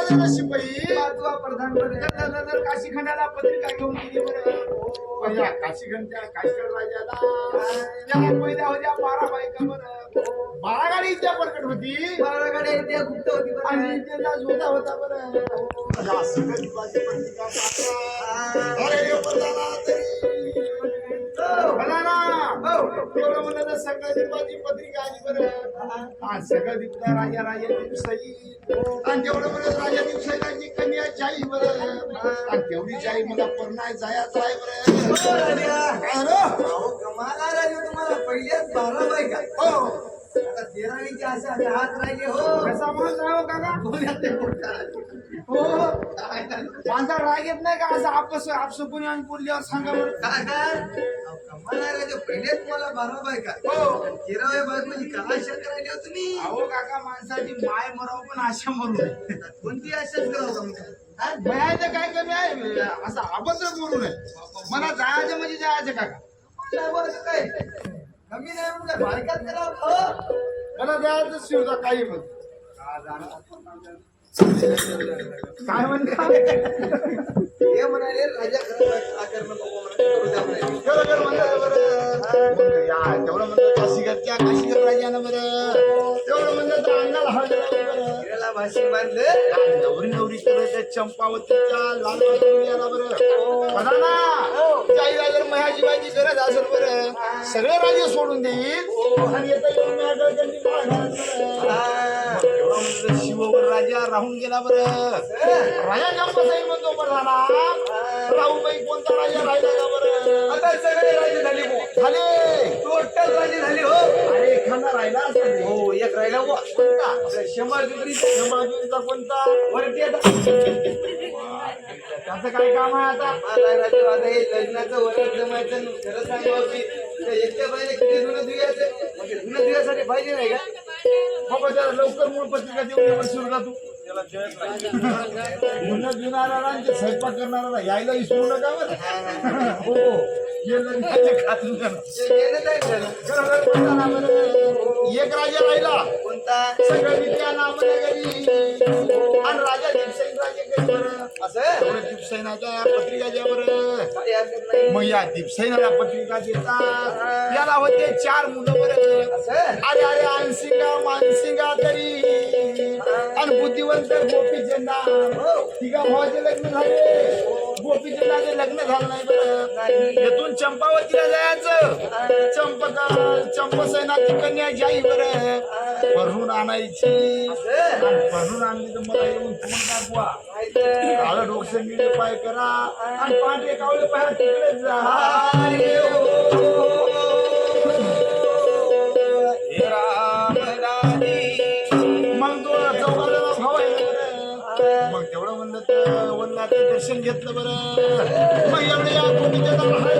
राजा शिपाई पाचवा प्रधानमंत्री काशी खंडाला पत्रिका घेऊन गेली बरं. पहिल्या काशीखंडच्या काशीखंड राजाला त्या पहिल्या होत्या 12 बायका बरं. 12 गाडी इथे प्रकट होती. 12 गाड्या इथे गुप्त होती आणि बरं. त्याचा जोता होता बरं. असं कधी माझी पत्रिका पाहता. अरे हे प्रधाना तरी प्रधाना एवढं म्हणलं तर सगळ्याची पत्रिका आली बरं. हा सगळं दिवसा राजा दिवसाई आणि तेवढं म्हणत राजा दिवसाची कन्या जाई बरं. आणि तेवढी जाई मला परनाय जायचं आहे बरं. काय झालं? अहो, कमाल आहे राजा तुम्हाला. पहिल्याच 12 बायका. हो आता 13वीची आशा आणि हात राहिले हो. कसा म्हणून राहो काका पुण्यात ते मोठा. हो माझा राग येत नाही का असं आपसुकून आणि पुरल्यावर सांगा बरं. काय काय? अहो, कमाल आहे राजा. पहिलेच मला 12 बायका. हो 13व्या बायकोची काय आशा करायली हो तुम्ही? अहो काका माणसाची माय मराव पण आशा मरू नये. कोणती आशाच करावं का मग? भयाचं काय कमी आहे असं अभद्र बोलू नये. मला जायचं म्हणजे जायचं काका. काय बोलायचं काय? कमी नाही म्हणून काय बायकाच करावं का हो? मला जायचं शिवता काही म्हण काय म्हणता हे म्हणाले राजा खरं आकरण नको म्हणून करू द्या म्हणाले. बरोबर म्हणलं बरं. या तेवढं म्हणलं काशीगर राजानं बरं. तेवढं म्हणलं तर अंगाला हळद बरं. हिऱ्याला भाषी बांधलं. नवरी तर त्या चंपावतीच्या लाल याला बरं. प्रधाना काही राजा मयाची बाईची गरज असेल बरं. सगळे राजे सोडून देईल आणि येता येऊन माझ्याकडे त्यांनी बाळ घालत बरं. तेवढं म्हणलं शिववर राजा राहून गेला बरं. राजा चंपासाई म्हणतो प्रधाना राहूबाई कोणता राजा राहिला का बरं. आता सगळे राजे झाले हो. झाले टोटल राजे झाले हो. अरे एखादा राहिला असेल हो एक राहिला हो. कोणता शंभरचा संभाजीचा कोणता वरती आता त्याचं काय काम आहे आता. आता राजे आता हे लग्नाचं वरच जमायचं. खरं सांगावं की एकट्या पाहिजे किती जुनं दुयाचं म्हणजे जुनं दुयासाठी पाहिजे नाही का? बाबा त्याला लवकर मूळ पत्रिका देऊन विसरू का तू. जुनारा स्वयंपाक करणारा यायला विसरू नका बरं. हो हे लग्नाचे खातून गेलं नाही झालं. एक राजा राहिला कोणता? सगळं विद्या नामने घरी आणि राजा दीपसेन राजे घरी बरं. असं तेवढं दीपसेनाच्या पत्रिका द्या बरं. काही हरकत नाही. मग या दीपसेनाला पत्रिका देतात. याला होते 4 मुलं बरं. असं अरे अरे आणसिंगा मानसिंगा तरी आणि बुद्धिवंत गोपीचंदा तिघा भावाचे लग्न झाले. गोपीचंदाचे लग्न झालं नाही बरं. येथून चंपावतीला जायचं. चंपसेनाची कन्या जाई बरं. भरून आणायची. भरून आणली तर मला येऊन तोंड दाखवा. काळं डोकं निळे पाय करा आणि पांढरे कावळे पाय तिकडेच जा. मग तो चौघाला भाव आहे बरं. मग तेवढं म्हणलं तर वल्लाचं दर्शन घेतलं बरं. मग एवढे या गोपीचंदाला हाय